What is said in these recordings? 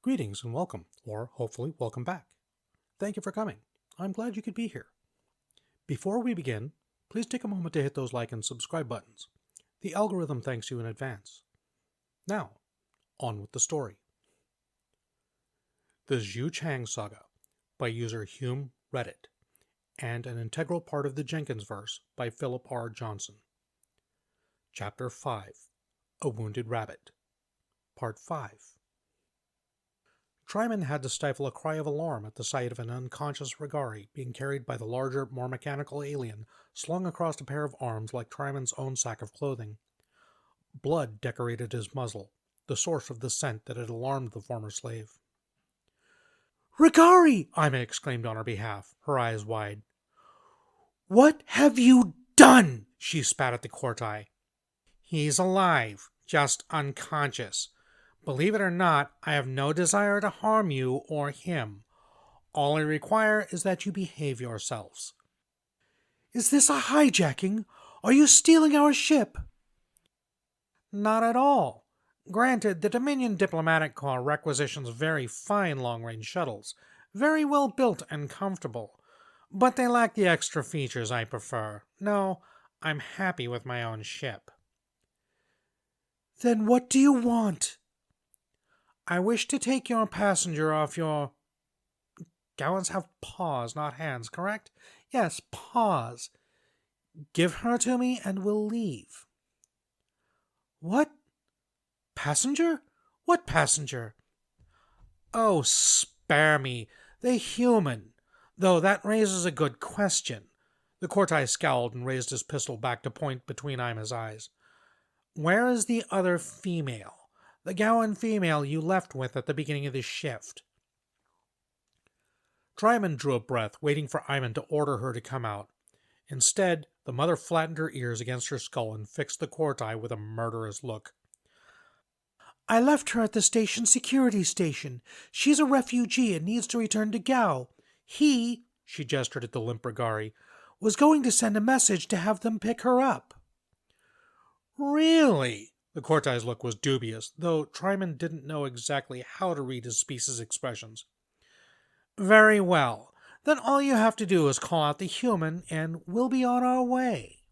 Greetings and welcome, or hopefully welcome back. Thank you for coming. I'm glad you could be here. Before we begin, please take a moment to hit those like and subscribe buttons. The algorithm thanks you in advance. Now, on with the story. The Xiu Chang Saga by user Hume Reddit, and an integral part of the Jenkins verse by Philip R. Johnson. Chapter 5, A Wounded Rabbit, Part 5. Triymin had to stifle a cry of alarm at the sight of an unconscious Regari being carried by the larger, more mechanical alien slung across a pair of arms like Trimin's own sack of clothing. Blood decorated his muzzle, the source of the scent that had alarmed the former slave. "Regari!" Ayma exclaimed on her behalf, her eyes wide. "What have you done?" she spat at the Corti. "He's alive, just unconscious. Believe it or not, I have no desire to harm you or him. All I require is that you behave yourselves." "Is this a hijacking? Are you stealing our ship?" "Not at all. Granted, the Dominion Diplomatic Corps requisitions very fine long-range shuttles, very well built and comfortable, but they lack the extra features I prefer. No, I'm happy with my own ship." "Then what do you want?" "I wish to take your passenger off your..." Gowans have paws, not hands, correct? Yes, paws. "Give her to me and we'll leave." "What? Passenger? What passenger?" "Oh, spare me. The human. Though that raises a good question." The Corti scowled and raised his pistol back to point between Ayma's eyes. "Where is the other female? The Gowan female you left with at the beginning of the shift?" Triymin drew a breath, waiting for Ayman to order her to come out. Instead, the mother flattened her ears against her skull and fixed the Corti with a murderous look. "I left her at the station security station. She's a refugee and needs to return to Gao. He," she gestured at the limp Regari, "was going to send a message to have them pick her up." "Really?" The Corti's look was dubious, though Triymin didn't know exactly how to read his species' expressions. "Very well. Then all you have to do is call out the human, and we'll be on our way."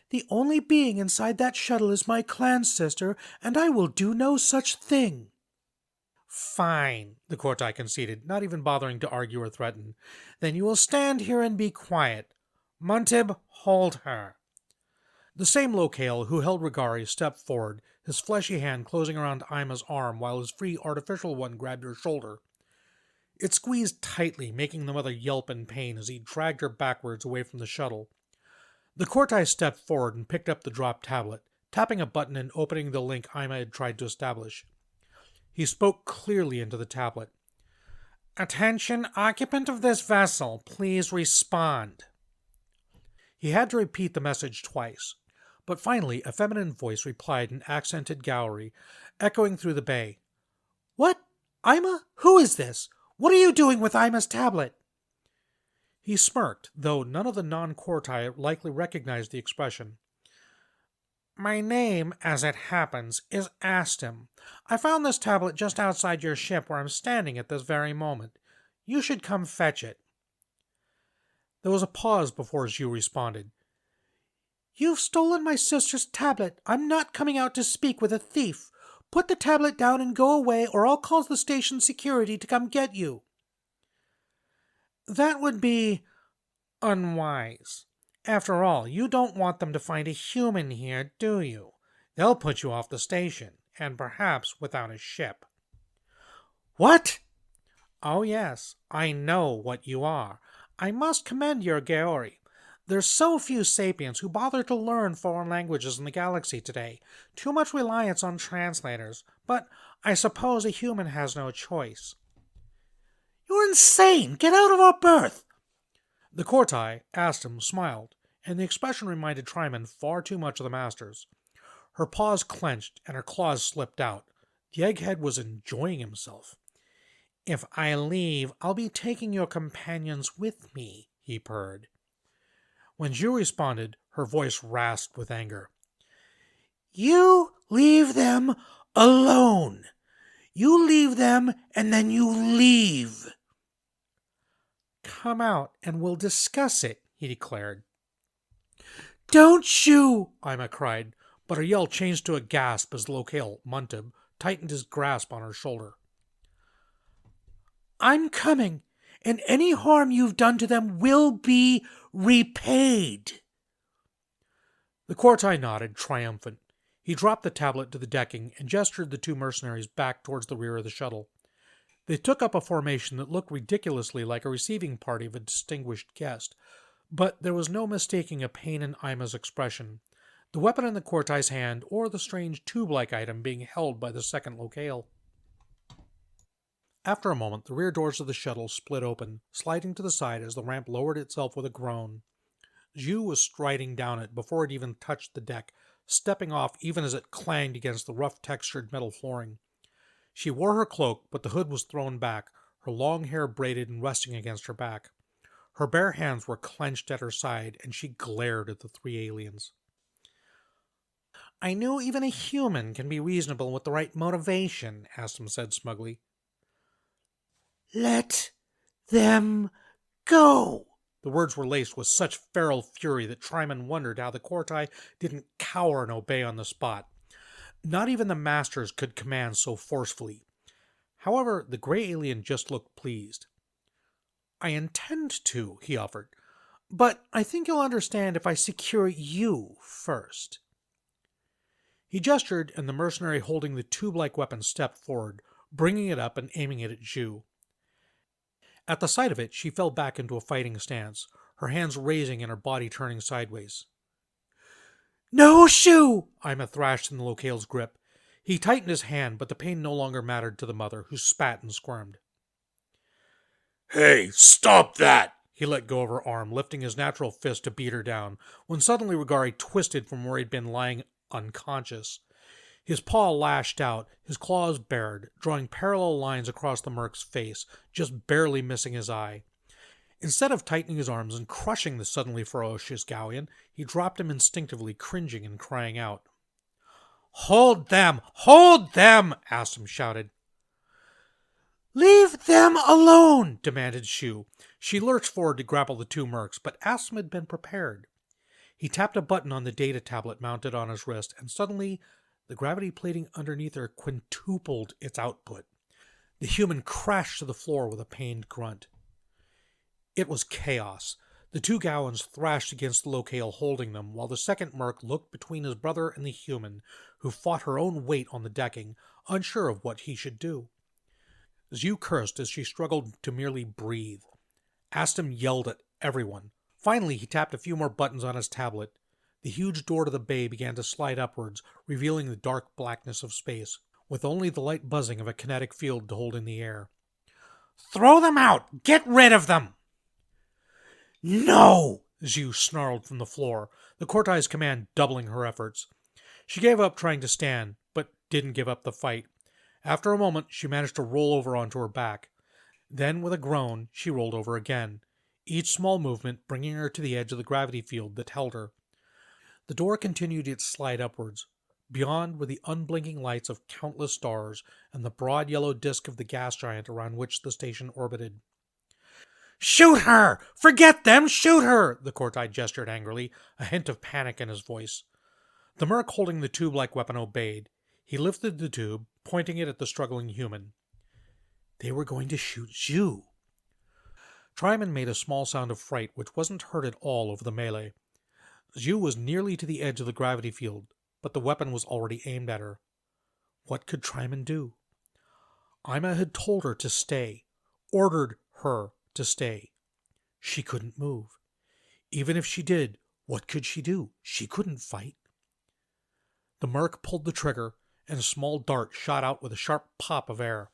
"The only being inside that shuttle is my clan sister, and I will do no such thing." "Fine," the Corti conceded, not even bothering to argue or threaten. "Then you will stand here and be quiet. Muntib, hold her." The same locale who held Regari stepped forward, his fleshy hand closing around Ayma's arm while his free artificial one grabbed her shoulder. It squeezed tightly, making the mother yelp in pain as he dragged her backwards away from the shuttle. The Corti stepped forward and picked up the dropped tablet, tapping a button and opening the link Ayma had tried to establish. He spoke clearly into the tablet. "Attention, occupant of this vessel, please respond." He had to repeat the message twice, but finally a feminine voice replied in accented Gowry, echoing through the bay. "What? Ayma? Who is this? What are you doing with Ayma's tablet?" He smirked, though none of the non-Corti likely recognized the expression. "My name, as it happens, is Astim. I found this tablet just outside your ship where I'm standing at this very moment. You should come fetch it." There was a pause before Xiu responded. "You've stolen my sister's tablet. I'm not coming out to speak with a thief. Put the tablet down and go away, or I'll call the station security to come get you." "That would be unwise. After all, you don't want them to find a human here, do you? They'll put you off the station, and perhaps without a ship." "What?" "Oh yes, I know what you are. I must commend your Geori. There's so few sapiens who bother to learn foreign languages in the galaxy today. Too much reliance on translators. But I suppose a human has no choice." "You're insane! Get out of our berth!" The Corti, Astim, smiled, and the expression reminded Triymin far too much of the Master's. Her paws clenched and her claws slipped out. The egghead was enjoying himself. "If I leave, I'll be taking your companions with me," he purred. When Xiu responded, her voice rasped with anger. "You leave them alone. You leave them, and then you leave. Come out, and we'll discuss it, he declared. Don't Xiu, Ayma cried, but her yell changed to a gasp as the locale, Muntib, tightened his grasp on her shoulder. I'm coming, and any harm you've done to them will be repaid. The Corti nodded, triumphant. He dropped the tablet to the decking and gestured the two mercenaries back towards the rear of the shuttle. They took up a formation that looked ridiculously like a receiving party of a distinguished guest, but there was no mistaking a pain in Ayma's expression, the weapon in the Corti's hand or the strange tube-like item being held by the second locale. After a moment, the rear doors of the shuttle split open, sliding to the side as the ramp lowered itself with a groan. Xiu was striding down it before it even touched the deck, stepping off even as it clanged against the rough-textured metal flooring. She wore her cloak, but the hood was thrown back, her long hair braided and resting against her back. Her bare hands were clenched at her side, and she glared at the three aliens. I knew even a human can be reasonable with the right motivation, Astum said smugly. Let them go. The words were laced with such feral fury that Triymin wondered how the Corti didn't cower and obey on the spot. Not even the masters could command so forcefully. However, the gray alien just looked pleased. I intend to, he offered, but I think you'll understand if I secure you first. He gestured, and the mercenary holding the tube-like weapon stepped forward, bringing it up and aiming it at Xiu. At the sight of it, she fell back into a fighting stance, her hands raising and her body turning sideways. No, Xiu! Ayma thrashed in the locale's grip. He tightened his hand, but the pain no longer mattered to the mother, who spat and squirmed. Hey, stop that! He let go of her arm, lifting his natural fist to beat her down, when suddenly Rigari twisted from where he'd been lying unconscious. His paw lashed out, his claws bared, drawing parallel lines across the merc's face, just barely missing his eye. Instead of tightening his arms and crushing the suddenly ferocious Gaulian, he dropped him instinctively, cringing and crying out. Hold them! Hold them! Astum shouted. Leave them alone! Demanded Xiu. She lurched forward to grapple the two mercs, but Astum had been prepared. He tapped a button on the data tablet mounted on his wrist, and suddenly the gravity plating underneath her quintupled its output. The human crashed to the floor with a pained grunt. It was chaos. The two Gowans thrashed against the locale holding them, while the second merc looked between his brother and the human, who fought her own weight on the decking, unsure of what he should do. Xiu cursed as she struggled to merely breathe. Astum yelled at everyone. Finally, he tapped a few more buttons on his tablet. The huge door to the bay began to slide upwards, revealing the dark blackness of space, with only the light buzzing of a kinetic field to hold in the air. Throw them out! Get rid of them! No! Xiu snarled from the floor, the Corti's command doubling her efforts. She gave up trying to stand, but didn't give up the fight. After a moment, she managed to roll over onto her back. Then, with a groan, she rolled over again, each small movement bringing her to the edge of the gravity field that held her. The door continued its slide upwards. Beyond were the unblinking lights of countless stars and the broad yellow disk of the gas giant around which the station orbited. Shoot her! Forget them! Shoot her! The Corti gestured angrily, a hint of panic in his voice. The merc holding the tube-like weapon obeyed. He lifted the tube, pointing it at the struggling human. They were going to shoot Xiu. Triymin made a small sound of fright, which wasn't heard at all over the melee. Xiu was nearly to the edge of the gravity field, but the weapon was already aimed at her. What could Triymin do? Ayma had told her to stay, ordered her to stay. She couldn't move. Even if she did, what could she do? She couldn't fight. The merc pulled the trigger, and a small dart shot out with a sharp pop of air.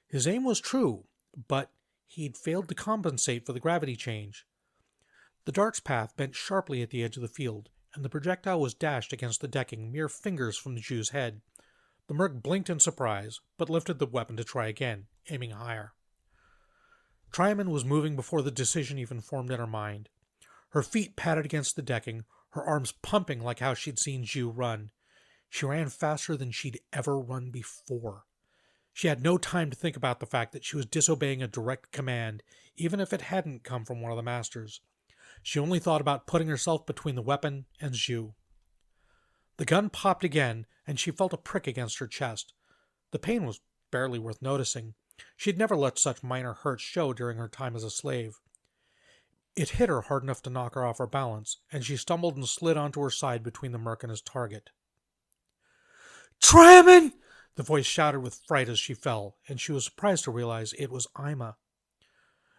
His aim was true, but he'd failed to compensate for the gravity change. The dart's path bent sharply at the edge of the field, and the projectile was dashed against the decking mere fingers from the Jew's head. The merc blinked in surprise, but lifted the weapon to try again, aiming higher. Triymin was moving before the decision even formed in her mind. Her feet patted against the decking, her arms pumping like how she'd seen Xiu run. She ran faster than she'd ever run before. She had no time to think about the fact that she was disobeying a direct command, even if it hadn't come from one of the masters. She only thought about putting herself between the weapon and Xiu. The gun popped again, and she felt a prick against her chest. The pain was barely worth noticing. She had never let such minor hurts show during her time as a slave. It hit her hard enough to knock her off her balance, and she stumbled and slid onto her side between the merc and his target. "Triymin!" The voice shouted with fright as she fell, and she was surprised to realize it was Ayma.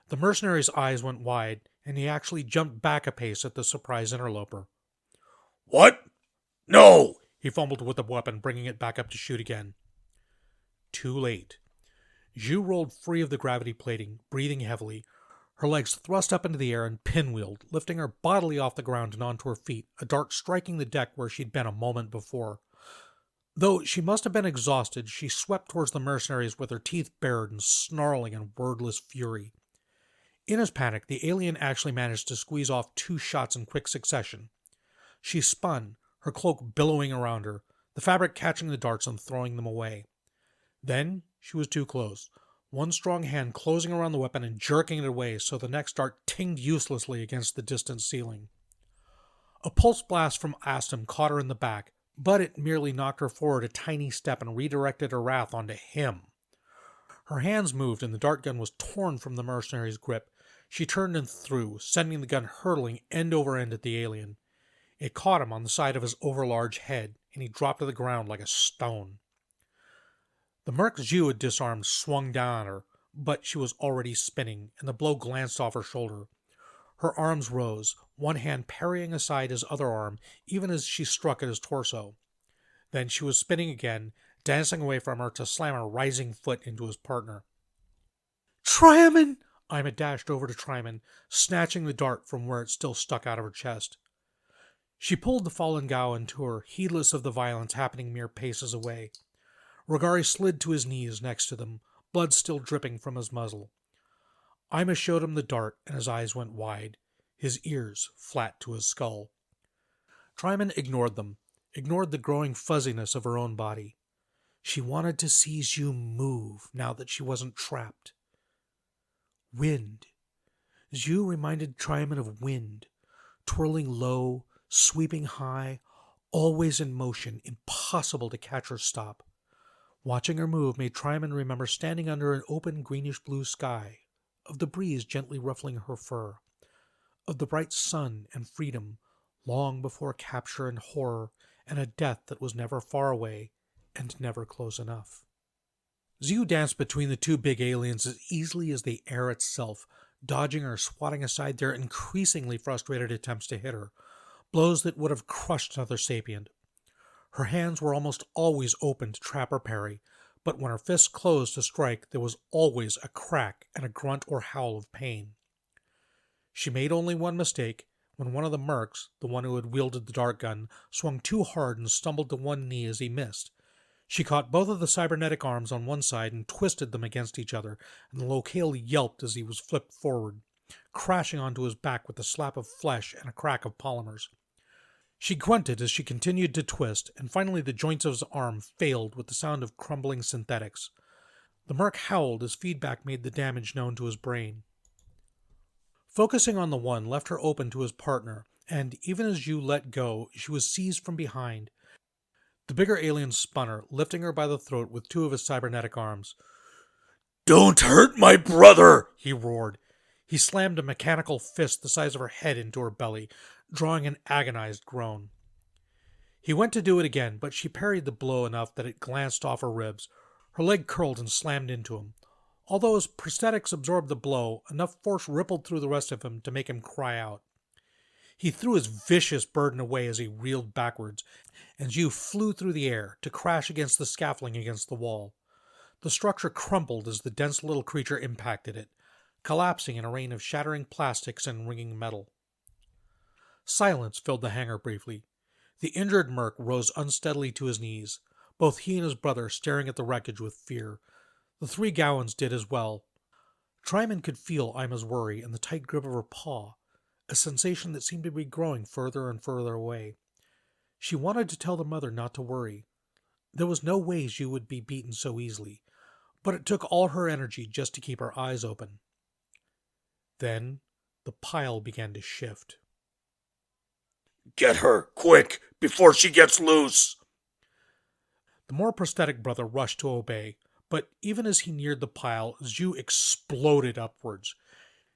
The mercenary's eyes went wide, and he actually jumped back a pace at the surprised interloper. "What? No!" He fumbled with the weapon, bringing it back up to shoot again. Too late. Xiu rolled free of the gravity plating, breathing heavily, her legs thrust up into the air and pinwheeled, lifting her bodily off the ground and onto her feet, a dart striking the deck where she'd been a moment before. Though she must have been exhausted, she swept towards the mercenaries with her teeth bared and snarling in wordless fury. In his panic, the alien actually managed to squeeze off 2 shots in quick succession. She spun, her cloak billowing around her, the fabric catching the darts and throwing them away. Then she was too close, one strong hand closing around the weapon and jerking it away so the next dart tinged uselessly against the distant ceiling. A pulse blast from Astum caught her in the back, but it merely knocked her forward a tiny step and redirected her wrath onto him. Her hands moved and the dart gun was torn from the mercenary's grip. She turned and threw, sending the gun hurtling end over end at the alien. It caught him on the side of his overlarge head, and he dropped to the ground like a stone. The merc Xiu had disarmed swung down on her, but she was already spinning, and the blow glanced off her shoulder. Her arms rose, one hand parrying aside his other arm, even as she struck at his torso. Then she was spinning again, dancing away from her to slam her rising foot into his partner. "Triymin!" Ayma dashed over to Triymin, snatching the dart from where it still stuck out of her chest. She pulled the fallen Gao into her, heedless of the violence happening mere paces away. Rogari slid to his knees next to them, blood still dripping from his muzzle. Ayma showed him the dart, and his eyes went wide, his ears flat to his skull. Triymin ignored them, ignored the growing fuzziness of her own body. She wanted to see Xiu move, now that she wasn't trapped. Wind. Xiu reminded Triymin of wind, twirling low, sweeping high, always in motion, impossible to catch or stop. Watching her move made Triymin remember standing under an open greenish-blue sky, of the breeze gently ruffling her fur, of the bright sun and freedom, long before capture and horror, and a death that was never far away and never close enough. Xiu danced between the 2 big aliens as easily as the air itself, dodging or swatting aside their increasingly frustrated attempts to hit her, blows that would have crushed another sapient. Her hands were almost always open to trap or parry, but when her fists closed to strike, there was always a crack and a grunt or howl of pain. She made only one mistake, when one of the mercs, the one who had wielded the dart gun, swung too hard and stumbled to one knee as he missed. She caught both of the cybernetic arms on one side and twisted them against each other, and the locale yelped as he was flipped forward, crashing onto his back with a slap of flesh and a crack of polymers. She grunted as she continued to twist, and finally the joints of his arm failed with the sound of crumbling synthetics. The merc howled as feedback made the damage known to his brain. Focusing on the one left her open to his partner, and even as Xiu let go, she was seized from behind. The bigger alien spun her, lifting her by the throat with 2 of his cybernetic arms. "Don't hurt my brother!" he roared. He slammed a mechanical fist the size of her head into her belly, drawing an agonized groan. He went to do it again, but she parried the blow enough that it glanced off her ribs. Her leg curled and slammed into him. Although his prosthetics absorbed the blow, enough force rippled through the rest of him to make him cry out. He threw his vicious burden away as he reeled backwards, and Xiu flew through the air to crash against the scaffolding against the wall. The structure crumpled as the dense little creature impacted it, collapsing in a rain of shattering plastics and ringing metal. Silence filled the hangar briefly. The injured merc rose unsteadily to his knees, both he and his brother staring at the wreckage with fear. The 3 Gowans did as well. Triymin could feel Ayma's worry in the tight grip of her paw, a sensation that seemed to be growing further and further away. She wanted to tell the mother not to worry. There was no way Xiu would be beaten so easily, but it took all her energy just to keep her eyes open. Then the pile began to shift. Get her, quick, before she gets loose! The more prosthetic brother rushed to obey, but even as he neared the pile, Xiu exploded upwards.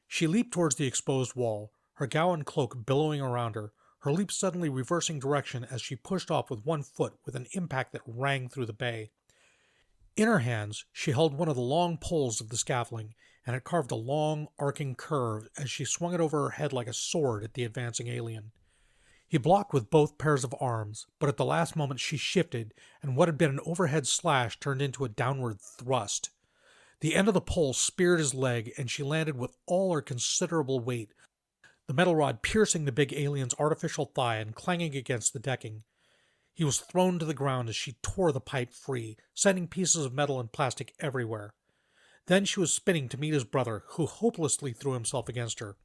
She leaped towards the exposed wall, her gown cloak billowing around her, her leap suddenly reversing direction as she pushed off with one foot with an impact that rang through the bay. In her hands, she held one of the long poles of the scaffolding, and it carved a long, arcing curve as she swung it over her head like a sword at the advancing alien. He blocked with both pairs of arms, but at the last moment she shifted, and what had been an overhead slash turned into a downward thrust. The end of the pole speared his leg, and she landed with all her considerable weight, the metal rod piercing the big alien's artificial thigh and clanging against the decking. He was thrown to the ground as she tore the pipe free, sending pieces of metal and plastic everywhere. Then she was spinning to meet his brother, who hopelessly threw himself against her.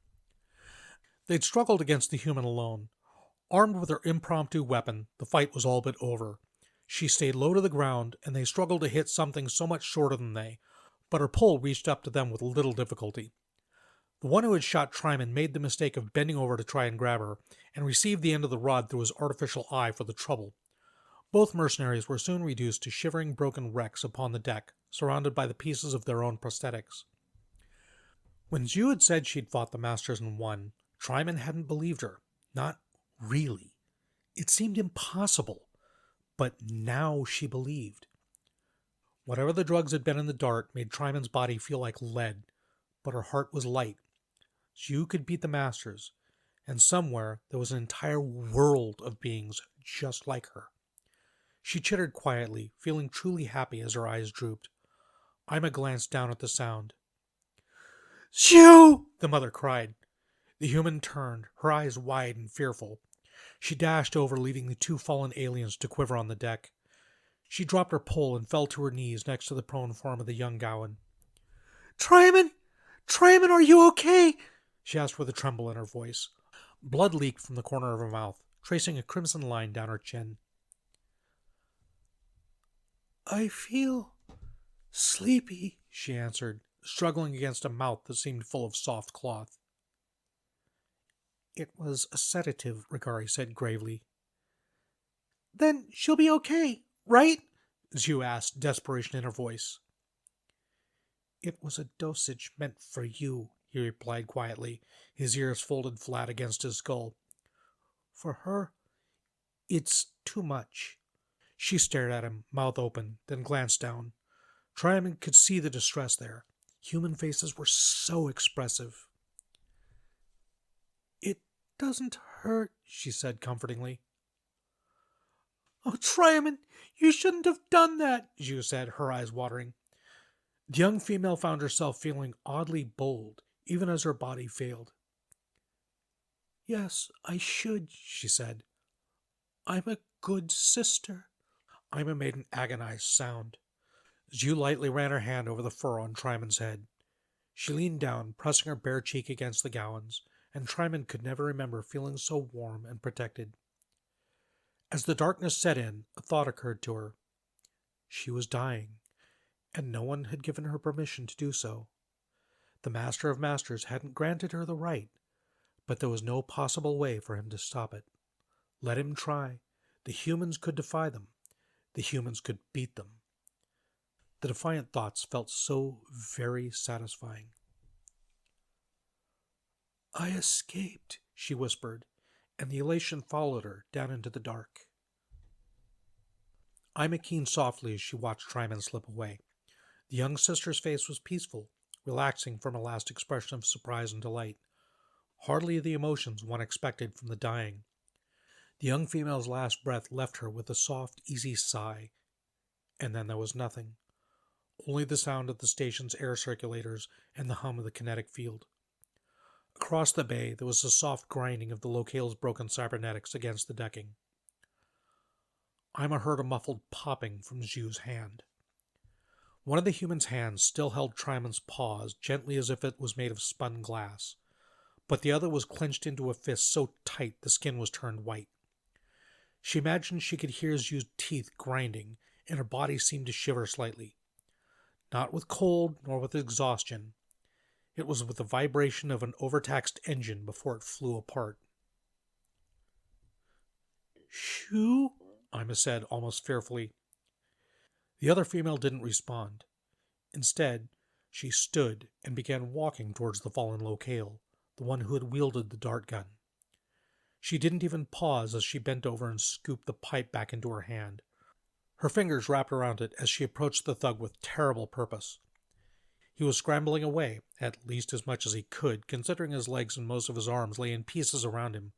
They'd struggled against the human alone. Armed with her impromptu weapon, the fight was all but over. She stayed low to the ground, and they struggled to hit something so much shorter than they, but her pole reached up to them with little difficulty. The one who had shot Triymin made the mistake of bending over to try and grab her, and received the end of the rod through his artificial eye for the trouble. Both mercenaries were soon reduced to shivering broken wrecks upon the deck, surrounded by the pieces of their own prosthetics. When Xiu had said she'd fought the masters and won, Triymin hadn't believed her. Not really. It seemed impossible. But now she believed. Whatever the drugs had been in the dart made Triymin's body feel like lead, but her heart was light. Xiu could beat the masters, and somewhere there was an entire world of beings just like her. She chittered quietly, feeling truly happy as her eyes drooped. Ayma glanced down at the sound. "Xiu!" the mother cried. The human turned, her eyes wide and fearful. She dashed over, leaving the two fallen aliens to quiver on the deck. She dropped her pole and fell to her knees next to the prone form of the young Gowan. "Triymin! Triymin, are you okay?" she asked with a tremble in her voice. Blood leaked from the corner of her mouth, tracing a crimson line down her chin. "I feel sleepy," she answered, struggling against a mouth that seemed full of soft cloth. "It was a sedative," Rigari said gravely. "Then she'll be okay, right?" Xiu asked, desperation in her voice. "It was a dosage meant for you," he replied quietly, his ears folded flat against his skull. "For her, it's too much." She stared at him, mouth open, then glanced down. Triymin could see the distress there. Human faces were so expressive. "It doesn't hurt," she said comfortingly. "Oh, Triymin, you shouldn't have done that," Xiu said, her eyes watering. The young female found herself feeling oddly bold, even as her body failed. "Yes, I should," she said. "I'm a good sister." Ayma made an agonized sound. Xiu lightly ran her hand over the fur on Triymin's head. She leaned down, pressing her bare cheek against the Gowan's, and Triymin could never remember feeling so warm and protected. As the darkness set in, a thought occurred to her. She was dying, and no one had given her permission to do so. The Master of Masters hadn't granted her the right, but there was no possible way for him to stop it. Let him try. The humans could defy them. The humans could beat them. The defiant thoughts felt so very satisfying. "I escaped," she whispered, and the elation followed her down into the dark. Ayma keened softly as she watched Triymin slip away. The young sister's face was peaceful, relaxing from a last expression of surprise and delight. Hardly the emotions one expected from the dying. The young female's last breath left her with a soft, easy sigh, and then there was nothing. Only the sound of the station's air circulators and the hum of the kinetic field. Across the bay, there was a soft grinding of the locale's broken cybernetics against the decking. Ayma heard a muffled popping from Xiu's hand. One of the human's hands still held Triymin's paws, gently as if it was made of spun glass, but the other was clenched into a fist so tight the skin was turned white. She imagined she could hear Xiu's teeth grinding, and her body seemed to shiver slightly. not with cold nor with exhaustion. It was with the vibration of an overtaxed engine before it flew apart. "Xiu?" Ayma said, almost fearfully. The other female didn't respond. Instead, she stood and began walking towards the fallen locale, the one who had wielded the dart gun. She didn't even pause as she bent over and scooped the pipe back into her hand. Her fingers wrapped around it as she approached the thug with terrible purpose. He was scrambling away, at least as much as he could, considering his legs and most of his arms lay in pieces around him.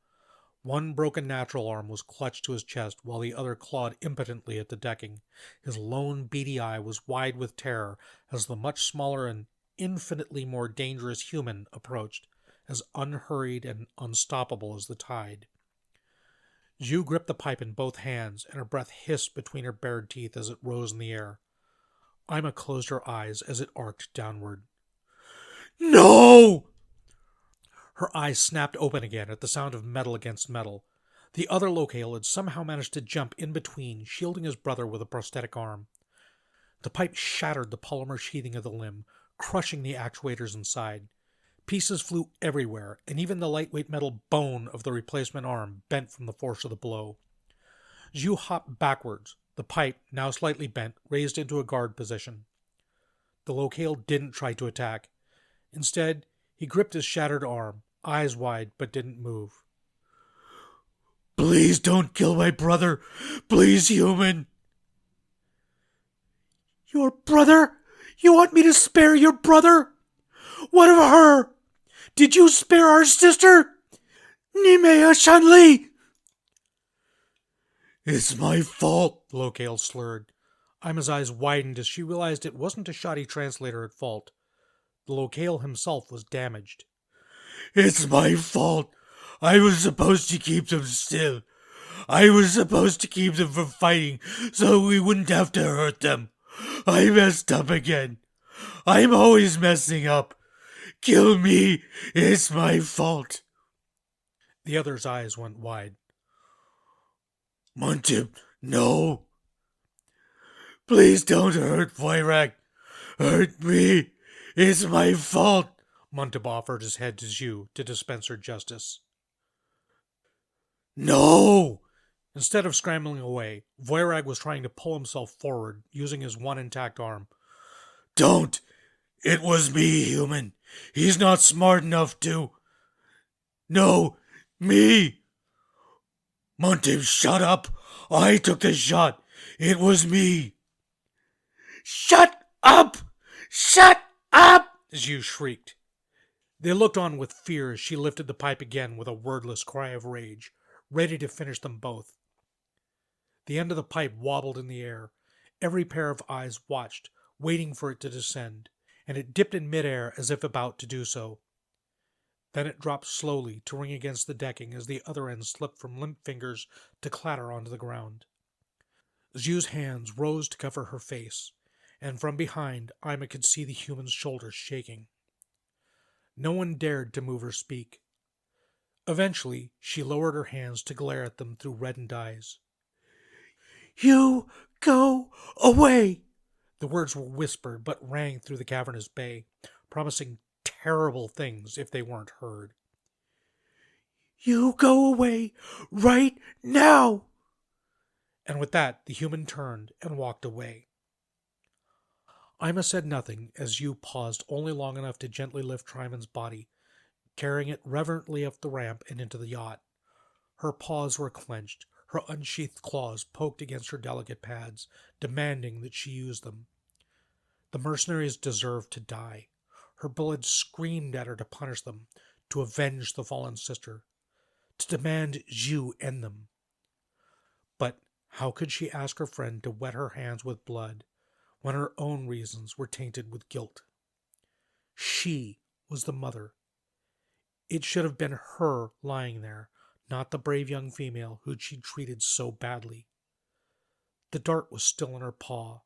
One broken natural arm was clutched to his chest, while the other clawed impotently at the decking. His lone, beady eye was wide with terror as the much smaller and infinitely more dangerous human approached, as unhurried and unstoppable as the tide. Xiu gripped the pipe in both hands, and her breath hissed between her bared teeth as it rose in the air. Ayma closed her eyes as it arced downward. "No!" Her eyes snapped open again at the sound of metal against metal. The other locale had somehow managed to jump in between, shielding his brother with a prosthetic arm. The pipe shattered the polymer sheathing of the limb, crushing the actuators inside. Pieces flew everywhere, and even the lightweight metal bone of the replacement arm bent from the force of the blow. Xiu hopped backwards, the pipe, now slightly bent, raised into a guard position. The locale didn't try to attack. Instead, he gripped his shattered arm, eyes wide, but didn't move. "Please don't kill my brother! Please, human!" "Your brother? You want me to spare your brother? What of her? Did you spare our sister? Nimea Shanli!" "It's my fault," the locale slurred. Ayma's eyes widened as she realized it wasn't a shoddy translator at fault. The locale himself was damaged. "It's my fault. I was supposed to keep them still. I was supposed to keep them from fighting so we wouldn't have to hurt them. I messed up again. I'm always messing up. Kill me. It's my fault." The other's eyes went wide. "Muntib, no. Please don't hurt Voirag. Hurt me. It's my fault." Muntib offered his head to Xiu to dispense her justice. "No!" Instead of scrambling away, Voirag was trying to pull himself forward, using his one intact arm. "Don't! It was me, human. He's not smart enough to. No, me. Muntib, shut up. I took the shot. It was me." "Shut up! Shut up!" Xiu shrieked. They looked on with fear as she lifted the pipe again with a wordless cry of rage, ready to finish them both. The end of the pipe wobbled in the air. Every pair of eyes watched, waiting for it to descend, and it dipped in midair as if about to do so. Then it dropped slowly to ring against the decking as the other end slipped from limp fingers to clatter onto the ground. Xiu's hands rose to cover her face, and from behind, Ayma could see the human's shoulders shaking. No one dared to move or speak. Eventually, she lowered her hands to glare at them through reddened eyes. "You go away!" The words were whispered but rang through the cavernous bay, promising terrible things if they weren't heard. "You go away right now!" And with that, the human turned and walked away. Ayma said nothing as Xiu paused only long enough to gently lift Triymin's body, carrying it reverently up the ramp and into the yacht. Her paws were clenched, her unsheathed claws poked against her delicate pads, demanding that she use them. The mercenaries deserved to die. Her blood screamed at her to punish them, to avenge the fallen sister, to demand Xiu end them. But how could she ask her friend to wet her hands with blood when her own reasons were tainted with guilt? She was the mother. It should have been her lying there, not the brave young female who'd she treated so badly. The dart was still in her paw.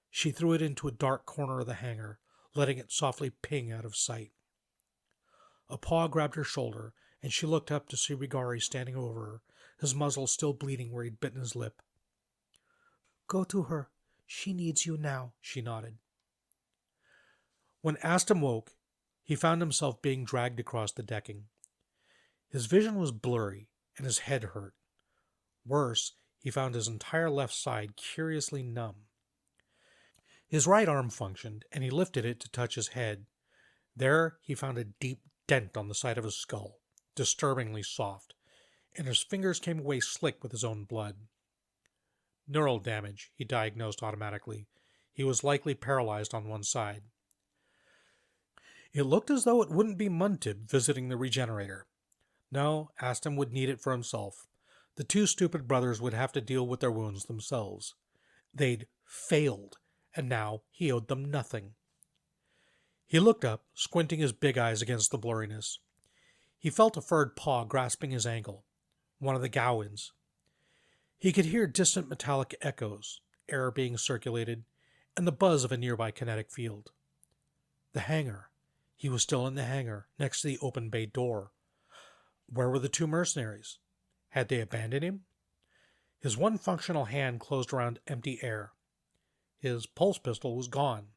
She threw it into a dark corner of the hangar, letting it softly ping out of sight. A paw grabbed her shoulder, and she looked up to see Rigari standing over her, his muzzle still bleeding where he'd bitten his lip. "Go to her. She needs you now," she nodded. When Aston woke, he found himself being dragged across the decking. His vision was blurry, and his head hurt. Worse, he found his entire left side curiously numb. His right arm functioned, and he lifted it to touch his head. There, he found a deep dent on the side of his skull, disturbingly soft, and his fingers came away slick with his own blood. Neural damage, he diagnosed automatically. He was likely paralyzed on one side. It looked as though it wouldn't be Muntib visiting the regenerator. No, Aston would need it for himself. The two stupid brothers would have to deal with their wounds themselves. They'd failed, and now he owed them nothing. He looked up, squinting his big eyes against the blurriness. He felt a furred paw grasping his ankle, one of the Gowans. He could hear distant metallic echoes, air being circulated, and the buzz of a nearby kinetic field. The hangar. He was still in the hangar, next to the open bay door. Where were the two mercenaries? Had they abandoned him? His one functional hand closed around empty air. His pulse pistol was gone.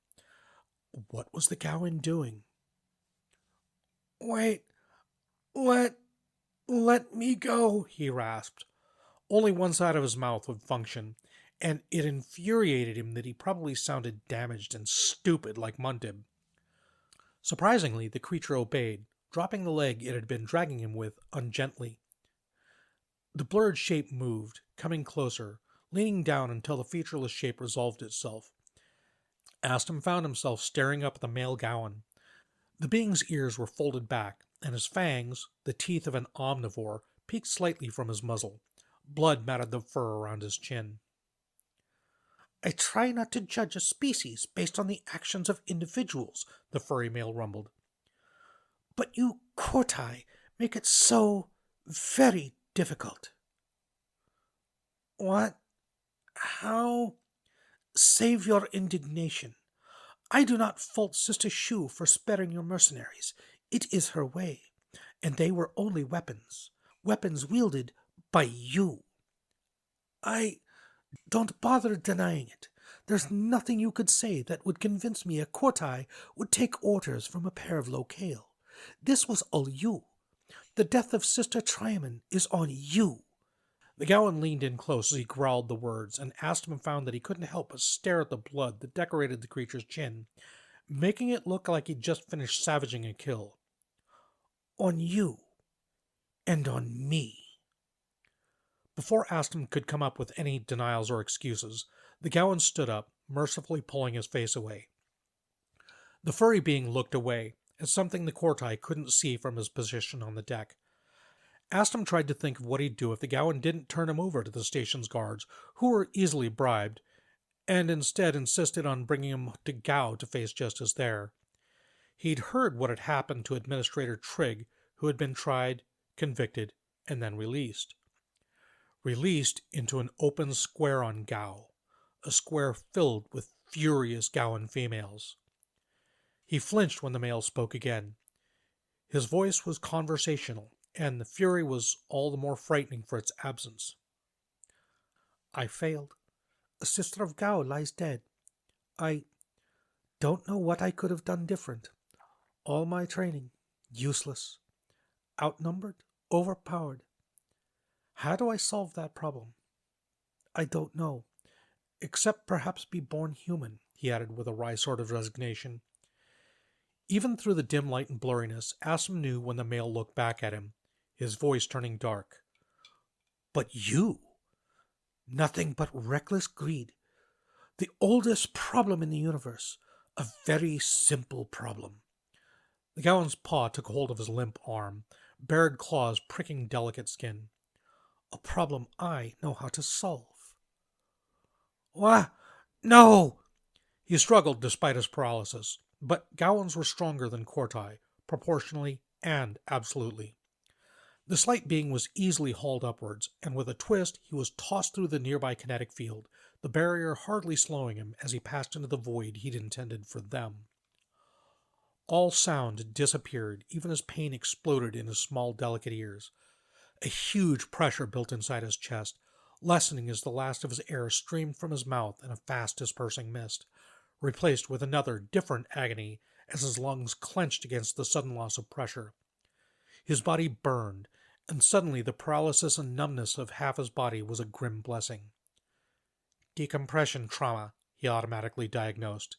What was the Gowan doing? "Wait, let me go," he rasped. Only one side of his mouth would function, and it infuriated him that he probably sounded damaged and stupid like Muntib. Surprisingly, the creature obeyed, dropping the leg it had been dragging him with ungently. The blurred shape moved, coming closer, leaning down until the featureless shape resolved itself. Aston found himself staring up at the male Gowan. The being's ears were folded back, and his fangs, the teeth of an omnivore, peeked slightly from his muzzle. Blood matted the fur around his chin. "I try not to judge a species based on the actions of individuals," the furry male rumbled. "But you Corti make it so very difficult." "What? How?" "Save your indignation. I do not fault Sister Xiu for sparing your mercenaries. It is her way, and they were only weapons wielded by you. Don't bother denying it. There's nothing you could say that would convince me a Corti would take orders from a pair of locale. This was all you. The death of Sister Triymin is on you." The Gowan leaned in close as he growled the words, and Aston found that he couldn't help but stare at the blood that decorated the creature's chin, making it look like he'd just finished savaging a kill. "On you. And on me." Before Aston could come up with any denials or excuses, the Gowan stood up, mercifully pulling his face away. The furry being looked away, as something the Corti couldn't see from his position on the deck. Aston tried to think of what he'd do if the Gowan didn't turn him over to the station's guards, who were easily bribed, and instead insisted on bringing him to Gao to face justice there. He'd heard what had happened to Administrator Trigg, who had been tried, convicted, and then released. Released into an open square on Gao, a square filled with furious Gowan females. He flinched when the male spoke again. His voice was conversational, and the fury was all the more frightening for its absence. "I failed. A sister of Gao lies dead. I don't know what I could have done different. All my training, useless. Outnumbered, overpowered. How do I solve that problem? I don't know, except perhaps be born human," he added with a wry sort of resignation. Even through the dim light and blurriness, Aston knew when the male looked back at him, his voice turning dark. "But you? Nothing but reckless greed. The oldest problem in the universe. A very simple problem." The Gowan's paw took hold of his limp arm, bared claws pricking delicate skin. "A problem I know how to solve." "What? No!" He struggled despite his paralysis, but Gowans were stronger than Corti, proportionally and absolutely. The slight being was easily hauled upwards, and with a twist he was tossed through the nearby kinetic field, the barrier hardly slowing him as he passed into the void he'd intended for them. All sound disappeared, even as pain exploded in his small, delicate ears. A huge pressure built inside his chest, lessening as the last of his air streamed from his mouth in a fast dispersing mist, replaced with another different agony as his lungs clenched against the sudden loss of pressure. His body burned, and suddenly the paralysis and numbness of half his body was a grim blessing. Decompression trauma, he automatically diagnosed.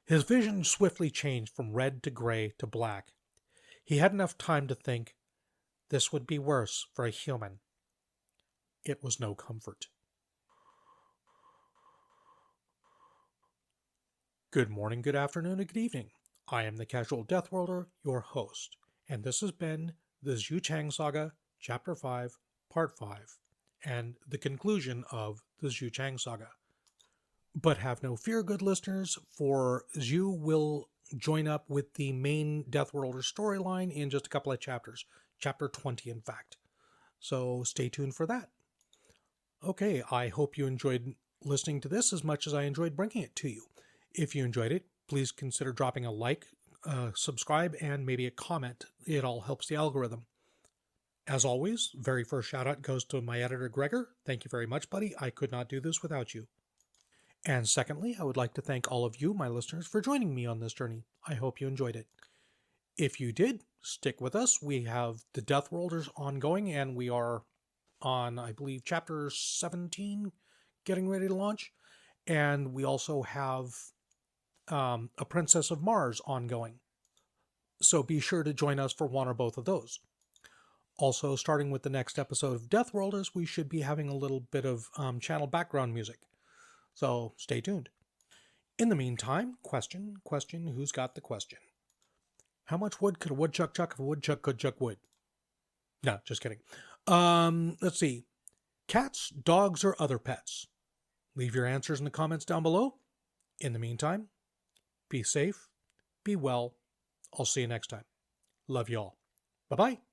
His vision swiftly changed from red to gray to black. He had enough time to think, this would be worse for a human. It was no comfort. Good morning, good afternoon, and good evening. I am the Casual Deathworlder, your host, and this has been the Xiu Chang Saga, Chapter 5, Part 5, and the conclusion of the Xiu Chang Saga. But have no fear, good listeners, for Xiu will join up with the main Deathworlder storyline in just a couple of chapters. Chapter 20, in fact. So stay tuned for that. Okay, I hope you enjoyed listening to this as much as I enjoyed bringing it to you. If you enjoyed it, please consider dropping a like, subscribe, and maybe a comment. It all helps the algorithm. As always, very first shout out goes to my editor, Gregor. Thank you very much, buddy. I could not do this without you. And secondly, I would like to thank all of you, my listeners, for joining me on this journey. I hope you enjoyed it. If you did, stick with us. We have the Deathworlders ongoing, and we are on, I believe, Chapter 17, getting ready to launch. And we also have A Princess of Mars ongoing. So be sure to join us for one or both of those. Also, starting with the next episode of Deathworlders, we should be having a little bit of channel background music. So stay tuned. In the meantime, question, who's got the question? How much wood could a woodchuck chuck if a woodchuck could chuck wood? No, just kidding. Let's see. Cats, dogs, or other pets? Leave your answers in the comments down below. In the meantime, be safe, be well. I'll see you next time. Love you all. Bye-bye.